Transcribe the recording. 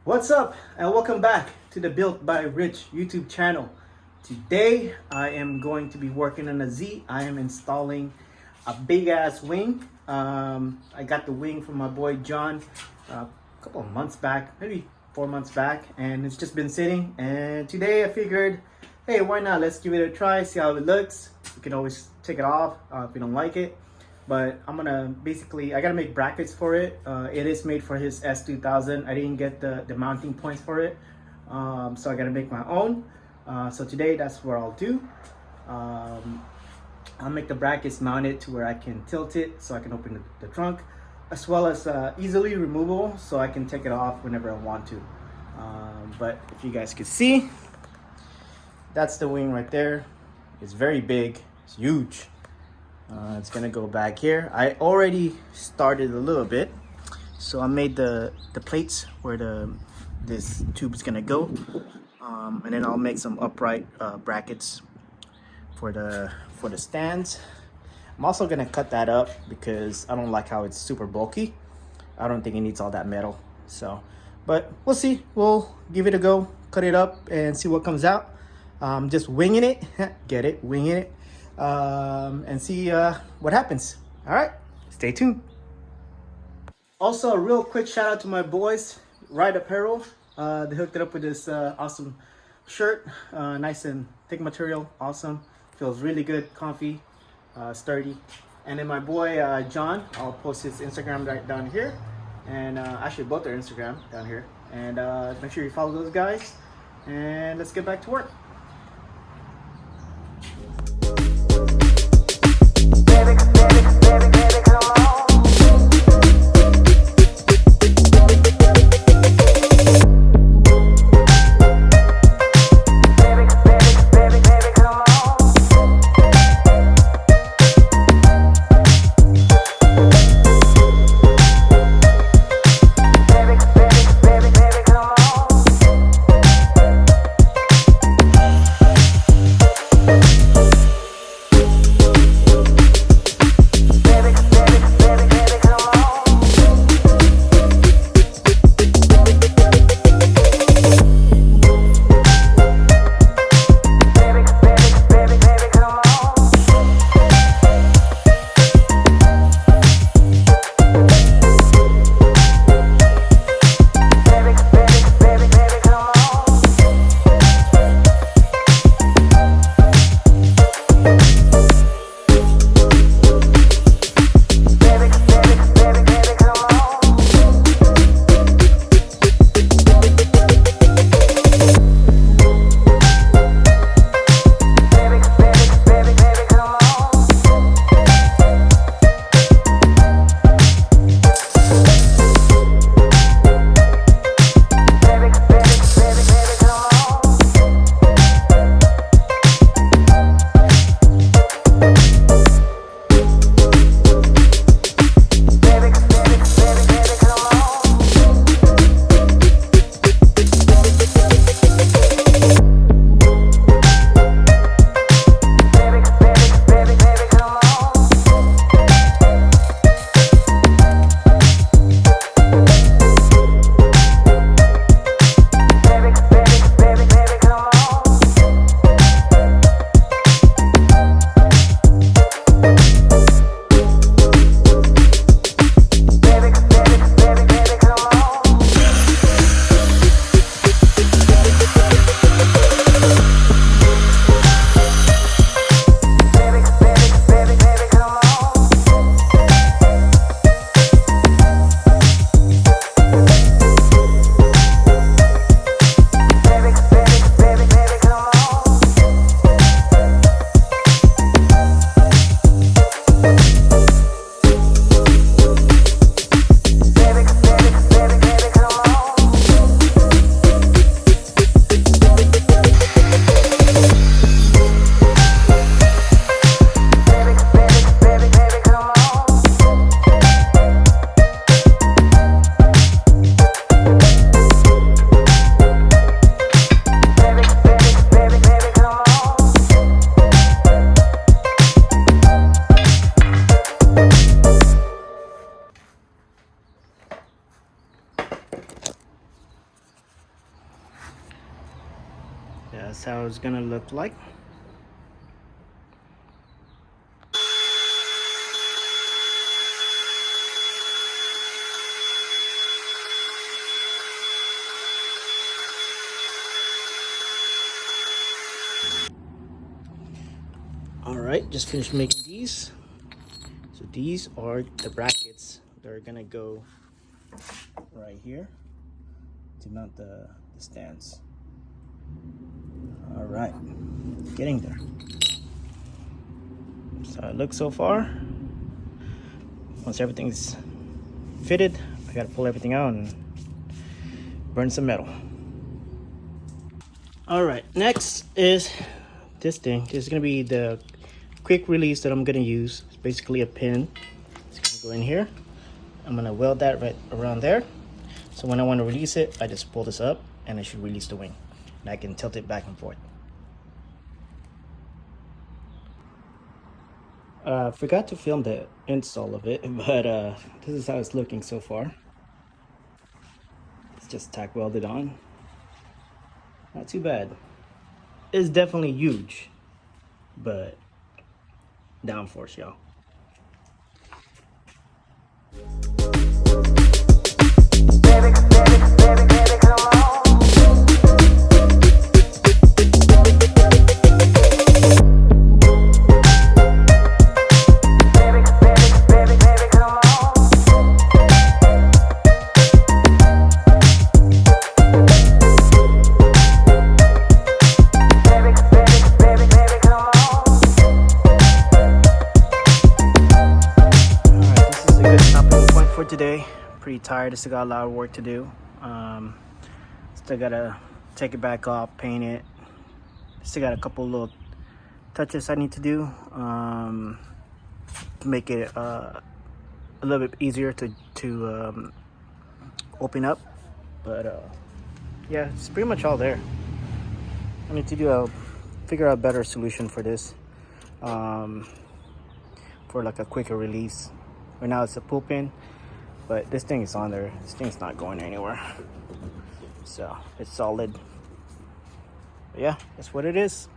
What's up and welcome back to the Built by Rich YouTube channel. Today I am going to be working on a Z. I am installing a big ass wing. I got the wing from my boy John a couple of months back, maybe 4 months back, and it's just been sitting. And today I figured, hey, why not? Let's give it a try, see how it looks. You can always take it off if you don't like it. But I'm gonna I gotta make brackets for it. It is made for his S2000. I didn't get the mounting points for it, so I gotta make my own. So today that's what I'll do. I'll make the brackets mounted to where I can tilt it so I can open the trunk, as well as easily removable so I can take it off whenever I want to. But if you guys could see, that's the wing right there. It's very big, it's huge. It's gonna go back here. I already started a little bit, so I made the plates where this tube is gonna go, and then I'll make some upright brackets for the stands. I'm also gonna cut that up because I don't like how it's super bulky. I don't think it needs all that metal. So, but we'll see. We'll give it a go, cut it up, and see what comes out. Just winging it. Get it? Winging it. And see what happens. All right, stay tuned. Also, a real quick shout out to my boys, Ride Apparel. They hooked it up with this awesome shirt, nice and thick material, awesome. Feels really good, comfy, sturdy. And then my boy John, I'll post his Instagram right down here, and actually both their Instagram down here. And make sure you follow those guys. And let's get back to work. That's how it's gonna look like. All right, just finished making these. So these are the brackets that are gonna go right here to mount the stands. All right, getting there. So it looks so far. Once everything's fitted, I gotta pull everything out and burn some metal. All right, next is this thing. This is gonna be the quick release that I'm gonna use. It's basically a pin. It's gonna go in here. I'm gonna weld that right around there. So when I want to release it, I just pull this up and it should release the wing. And I can tilt it back and forth. Forgot to film the install of it, but this is how it's looking so far. It's just tack welded on. Not too bad. It's definitely huge, but downforce, y'all. Today, pretty tired. Still got a lot of work to do. Still gotta take it back off, paint it. Still got a couple little touches I need to do to make it a little bit easier to open up. But yeah, it's pretty much all there. I need to figure out a better solution for this, for like a quicker release. Right now it's a pull pin. But this thing is on there. This thing's not going anywhere. So it's solid. But yeah, that's what it is.